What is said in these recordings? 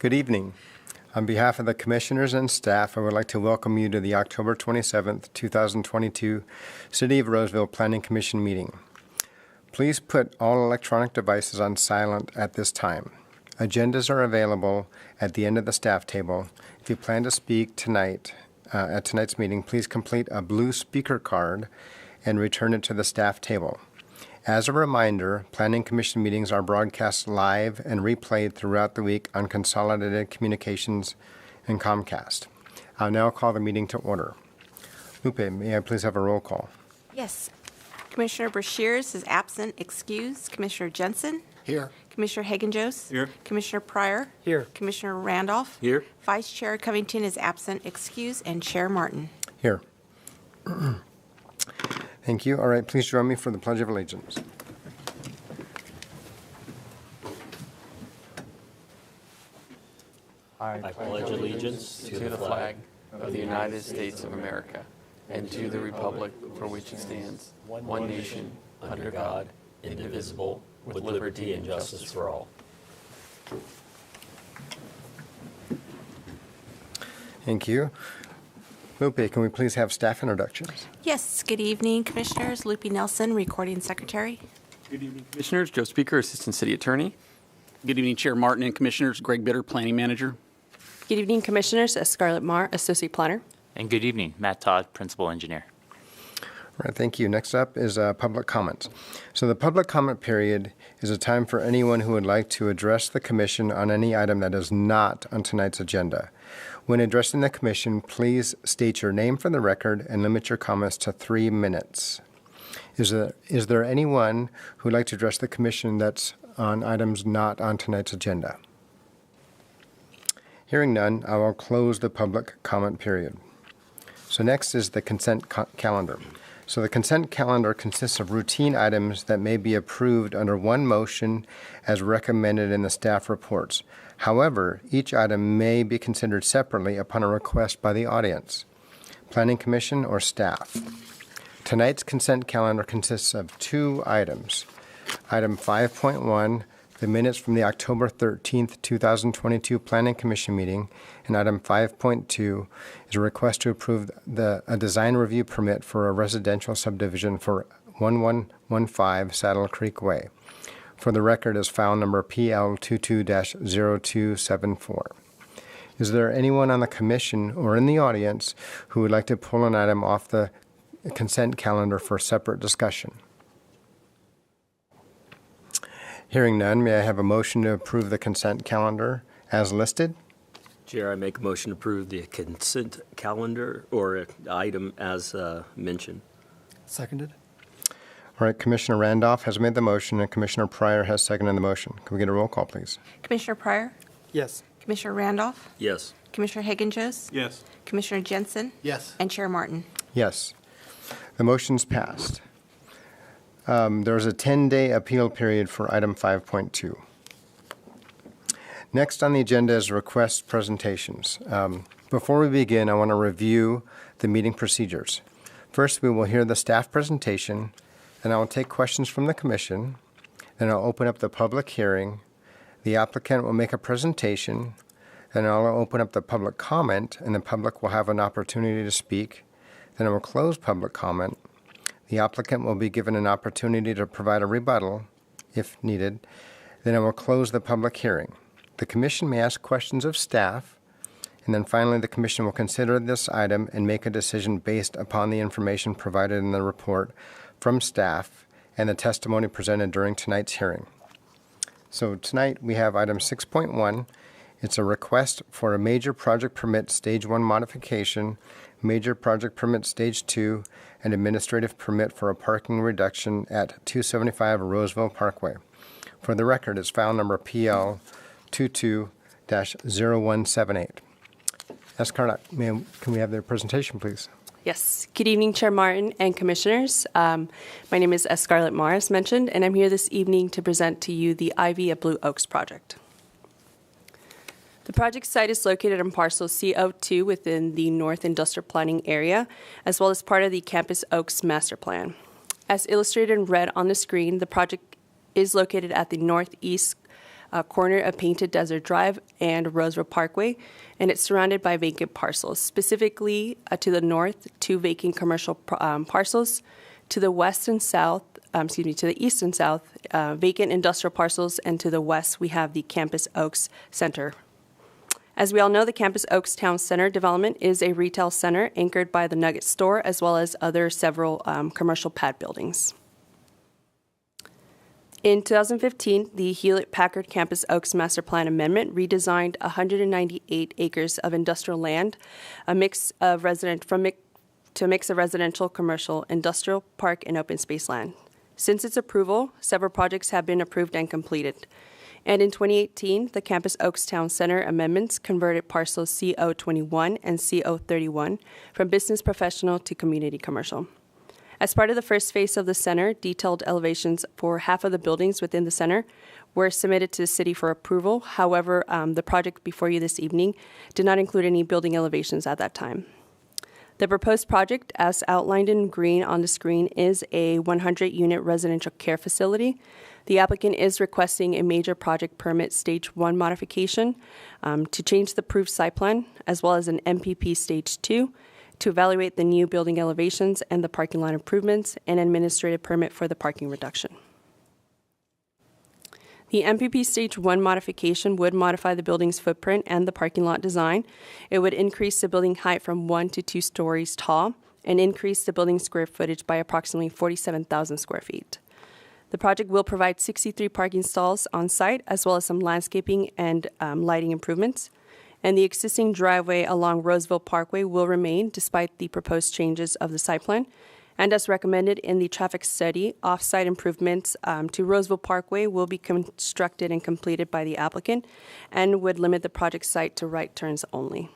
Good evening. On behalf of the commissioners and staff, I would like to welcome you to the October 27th, 2022 City of Roseville Planning Commission meeting. Please put all electronic devices on silent at this time. Agendas are available at the end of the staff table. If you plan to speak tonight at tonight's meeting, please complete a blue speaker card and return it to the staff table. As a reminder, Planning Commission meetings are broadcast live and replayed throughout the week on Consolidated Communications and Comcast. I'll now call the meeting to order. Lupe, may I please have a roll call? Yes. Commissioner Brashears is absent, excused. Commissioner Jensen? Here. Commissioner Hagen-Jost? Here. Commissioner Pryor? Here. Commissioner Randolph? Here. Vice Chair Covington is absent, excused, and Chair Martin. Here. Thank you. All right, please join me for the Pledge of Allegiance. I pledge allegiance to the flag of the United States of America and to the republic for which it stands, one nation, under God, indivisible, with liberty and justice for all. Thank you. Lupe, can we please have staff introductions? Yes. Good evening, Commissioners. Lupe Nelson, Recording Secretary. Good evening, Commissioners. Joe Speaker, Assistant City Attorney. Good evening, Chair Martin and Commissioners. Greg Bitter, Planning Manager. Good evening, Commissioners. Scarlett Marr, Associate Planner. And good evening, Matt Todd, Principal Engineer. All right, thank you. Next up is public comments. So the public comment period is a time for anyone who would like to address the Commission on any item that is not on tonight's agenda. When addressing the Commission, please state your name for the record and limit your comments to 3 minutes. Is there anyone who would like to address the Commission that's on items not on tonight's agenda? Hearing none, I will close the public comment period. So next is the consent calendar. So the consent calendar consists of routine items that may be approved under one motion as recommended in the staff reports. However, each item may be considered separately upon a request by the audience, Planning Commission, or staff. Tonight's consent calendar consists of 2 items. Item 5.1, the minutes from the October 13th, 2022 Planning Commission meeting, and item 5.2 is a request to approve a design review permit for a residential subdivision for 1115 Saddle Creek Way. For the record is file number PL22-0274. Is there anyone on the Commission or in the audience who would like to pull an item off the consent calendar for separate discussion? Hearing none, may I have a motion to approve the consent calendar as listed? Chair, I make a motion to approve the consent calendar or item as mentioned. Seconded. All right, Commissioner Randolph has made the motion and Commissioner Pryor has seconded the motion. Can we get a roll call, please? Commissioner Pryor? Yes. Commissioner Randolph? Yes. Commissioner Hagen-Jost? Yes. Commissioner Jensen? Yes. And Chair Martin. Yes. The motion's passed. There is a 10-day appeal period for item 5.2. Next on the agenda is request presentations. Before we begin, I want to review the meeting procedures. First, we will hear the staff presentation, then I will take questions from the Commission, then I'll open up the public hearing, the applicant will make a presentation, then I'll open up the public comment, and the public will have an opportunity to speak. Then I will close public comment. The applicant will be given an opportunity to provide a rebuttal, if needed. Then I will close the public hearing. The Commission may ask questions of staff, and then finally the Commission will consider this item and make a decision based upon the information provided in the report from staff and the testimony presented during tonight's hearing. So tonight we have item 6.1. It's a request for a major project permit stage 1 modification, major project permit stage 2, and administrative permit for a parking reduction at 275 Roseville Parkway. For the record, it's file number PL 22-0178. Escarlett, can we have their presentation, please? Yes. Good evening, Chair Martin and Commissioners. My name is Scarlett Marr, as mentioned, and I'm here this evening to present to you the Ivy at Blue Oaks project. The project site is located on parcel CO2 within the North Industrial Planning Area, as well as part of the Campus Oaks Master Plan. As illustrated in red on the screen, the project is located at the northeast a corner of Painted Desert Drive and Roseville Parkway, and it's surrounded by vacant parcels. Specifically, to the north, 2 vacant commercial parcels. To the west and south, to the east and south, vacant industrial parcels, and to the west, we have the Campus Oaks Center. As we all know, the Campus Oaks Town Center development is a retail center anchored by the Nugget store, as well as several commercial pad buildings. In 2015, the Hewlett-Packard Campus Oaks Master Plan Amendment redesigned 198 acres of industrial land, to mix of residential, commercial, industrial, park, and open space land. Since its approval, several projects have been approved and completed. And in 2018, the Campus Oaks Town Center amendments converted parcels CO21 and CO31 from business professional to community commercial. As part of the first phase of the center, detailed elevations for half of the buildings within the center were submitted to the city for approval. However, the project before you this evening did not include any building elevations at that time. The proposed project, as outlined in green on the screen, is a 100-unit residential care facility. The applicant is requesting a major project permit Stage 1 modification to change the approved site plan, as well as an MPP Stage 2 to evaluate the new building elevations and the parking lot improvements, and administrative permit for the parking reduction. The MPP Stage 1 modification would modify the building's footprint and the parking lot design. It would increase the building height from 1 to 2 stories tall and increase the building square footage by approximately 47,000 square feet. The project will provide 63 parking stalls on site, as well as some landscaping and lighting improvements. And the existing driveway along Roseville Parkway will remain despite the proposed changes of the site plan. And as recommended in the traffic study, off-site improvements to Roseville Parkway will be constructed and completed by the applicant and would limit the project site to right turns only.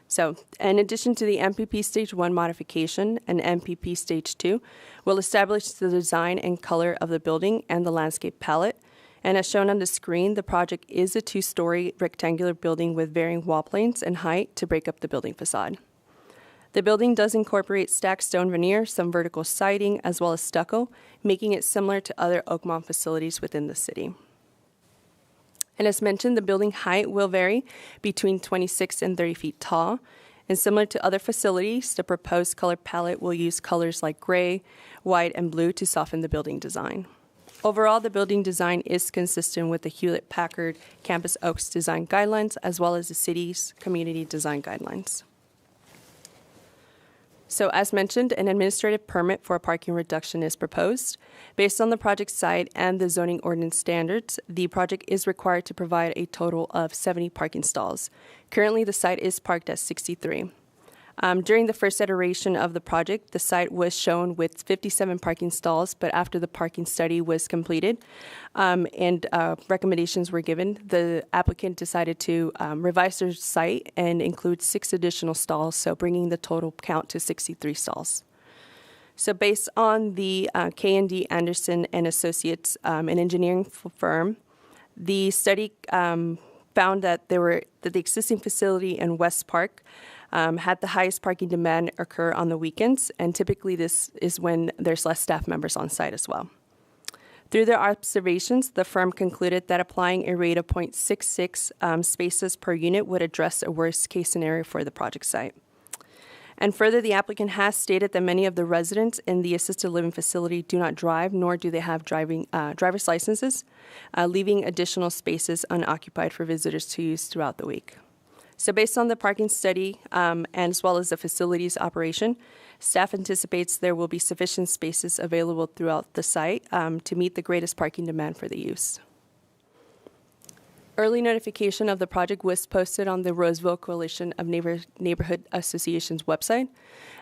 So, in addition to the MPP Stage 1 modification, an MPP Stage 2 will establish the design and color of the building and the landscape palette. And as shown on the screen, the project is a 2-story rectangular building with varying wall planes and height to break up the building facade. The building does incorporate stacked stone veneer, some vertical siding, as well as stucco, making it similar to other Oakmont facilities within the city. And as mentioned, the building height will vary between 26 and 30 feet tall. And similar to other facilities, the proposed color palette will use colors like gray, white, and blue to soften the building design. Overall, the building design is consistent with the Hewlett-Packard Campus Oaks design guidelines, as well as the city's community design guidelines. So as mentioned, an administrative permit for a parking reduction is proposed. Based on the project site and the zoning ordinance standards, the project is required to provide a total of 70 parking stalls. Currently, the site is parked at 63. During the first iteration of the project, the site was shown with 57 parking stalls, but after the parking study was completed and recommendations were given, the applicant decided to revise their site and include 6 additional stalls, so bringing the total count to 63 stalls. So based on the K&D Anderson and Associates, an engineering firm, the study found that the existing facility in West Park had the highest parking demand occur on the weekends, and typically this is when there's less staff members on site as well. Through their observations, the firm concluded that applying a rate of 0.66 spaces per unit would address a worst-case scenario for the project site. And further, the applicant has stated that many of the residents in the assisted living facility do not drive, nor do they have driver's licenses, leaving additional spaces unoccupied for visitors to use throughout the week. So based on the parking study and as well as the facility's operation, staff anticipates there will be sufficient spaces available throughout the site to meet the greatest parking demand for the use. Early notification of the project was posted on the Roseville Coalition of Neighborhood Associations website,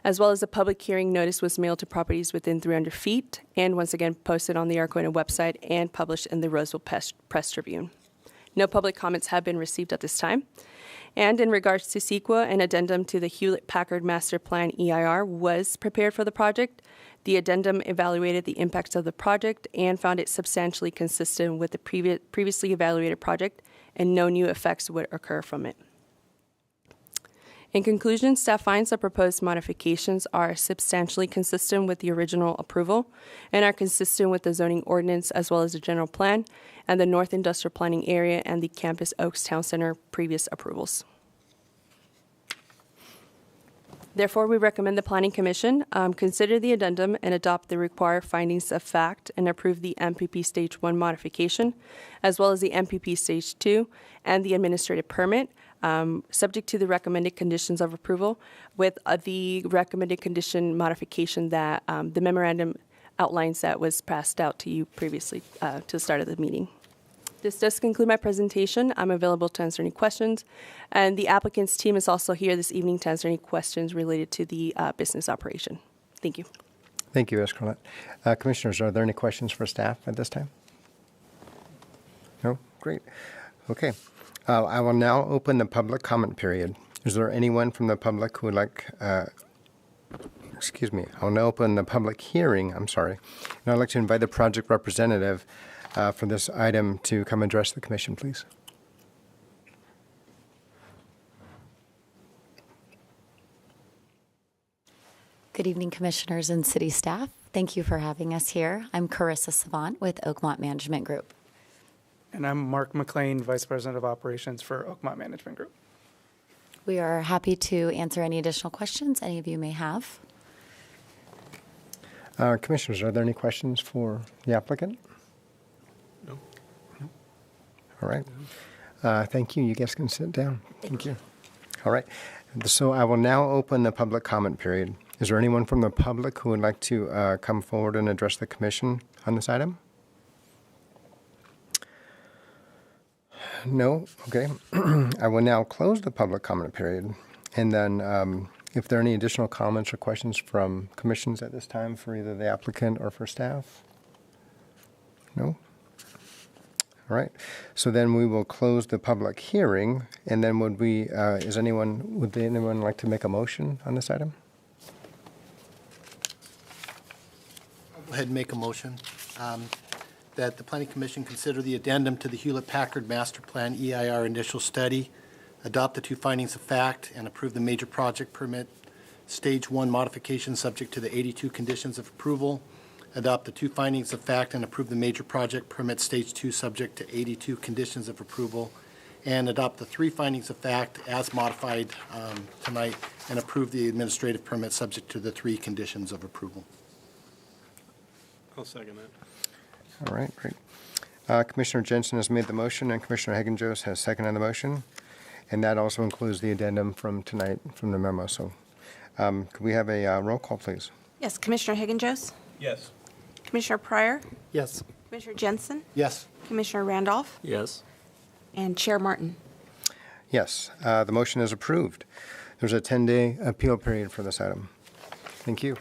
as well as a public hearing notice was mailed to properties within 300 feet, and once again posted on the Arcoina website and published in the Roseville Press Tribune. No public comments have been received at this time. And in regards to CEQA, an addendum to the Hewlett-Packard Master Plan EIR was prepared for the project. The addendum evaluated the impacts of the project and found it substantially consistent with the previously evaluated project, and no new effects would occur from it. In conclusion, staff finds the proposed modifications are substantially consistent with the original approval and are consistent with the zoning ordinance as well as the general plan and the North Industrial Planning Area and the Campus Oaks Town Center previous approvals. Therefore, we recommend the Planning Commission consider the addendum and adopt the required findings of fact and approve the MPP Stage 1 modification, as well as the MPP Stage 2 and the administrative permit, subject to the recommended conditions of approval, with the recommended condition modification that the memorandum outlines that was passed out to you previously to the start of the meeting. This does conclude my presentation. I'm available to answer any questions, and the applicant's team is also here this evening to answer any questions related to the business operation. Thank you. Thank you, Scarlett. Commissioners, are there any questions for staff at this time? No? Great. Okay. I will now open the public comment period. Is there anyone from the public who would like, excuse me, I'll now open the public hearing, I'm sorry. And I'd like to invite the project representative for this item to come address the commission, please. Good evening, commissioners and city staff. Thank you for having us here. I'm Carissa Savant with Oakmont Management Group. And I'm Mark McLean, Vice President of Operations for Oakmont Management Group. We are happy to answer any additional questions any of you may have. Commissioners, are there any questions for the applicant? No. All right. Thank you. You guys can sit down. Thank you. All right. So I will now open the public comment period. Is there anyone from the public who would like to come forward and address the commission on this item? No? Okay. I will now close the public comment period. And then if there are any additional comments or questions from commissions at this time for either the applicant or for staff? No? All right. So then we will close the public hearing. And then would anyone like to make a motion on this item? I'll go ahead and make a motion that the Planning Commission consider the addendum to the Hewlett-Packard Master Plan EIR initial study, adopt the two findings of fact, and approve the major project permit Stage 1 modification subject to the 82 conditions of approval, adopt the two findings of fact and approve the major project permit Stage 2 subject to 82 conditions of approval, and adopt the three findings of fact as modified tonight and approve the administrative permit subject to the three conditions of approval. I'll second that. All right, great. Commissioner Jensen has made the motion, and Commissioner Hagen-Jost has seconded the motion. And that also includes the addendum from tonight from the memo. So could we have a roll call, please? Yes, Commissioner Hagen-Jost? Yes. Commissioner Pryor? Yes. Commissioner Jensen? Yes. Commissioner Randolph? Yes. And Chair Martin? Yes, the motion is approved. There's a 10-day appeal period for this item. Thank you.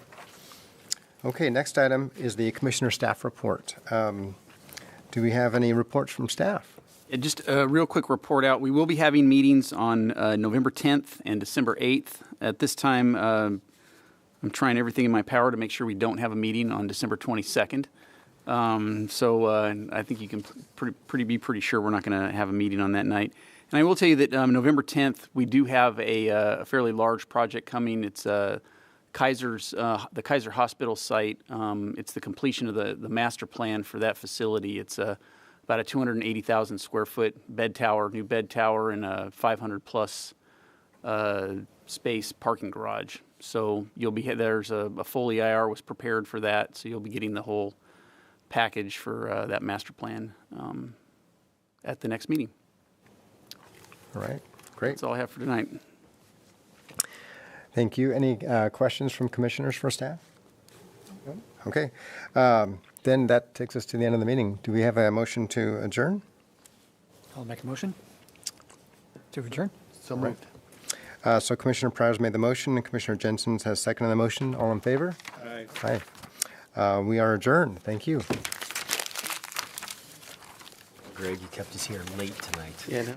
Okay, next item is the Commissioner Staff Report. Do we have any reports from staff? Just a real quick report out. We will be having meetings on November 10th and December 8th. At this time, I'm trying everything in my power to make sure we don't have a meeting on December 22nd. I think you can be pretty sure we're not going to have a meeting on that night. And I will tell you that November 10th, we do have a fairly large project coming. It's the Kaiser Hospital site. It's the completion of the master plan for that facility. It's about a 280,000 square foot new bed tower, and a 500 plus space parking garage. So there's a full EIR was prepared for that. So you'll be getting the whole package for that master plan at the next meeting. All right, great. That's all I have for tonight. Thank you. Any questions from commissioners for staff? No? Okay. Then that takes us to the end of the meeting. Do we have a motion to adjourn? I'll make a motion to adjourn. So moved. So Commissioner Pryor's made the motion, and Commissioner Jensen has seconded the motion. All in favor? Aye. Aye. We are adjourned. Thank you. Greg, you kept us here late tonight. Yeah, no.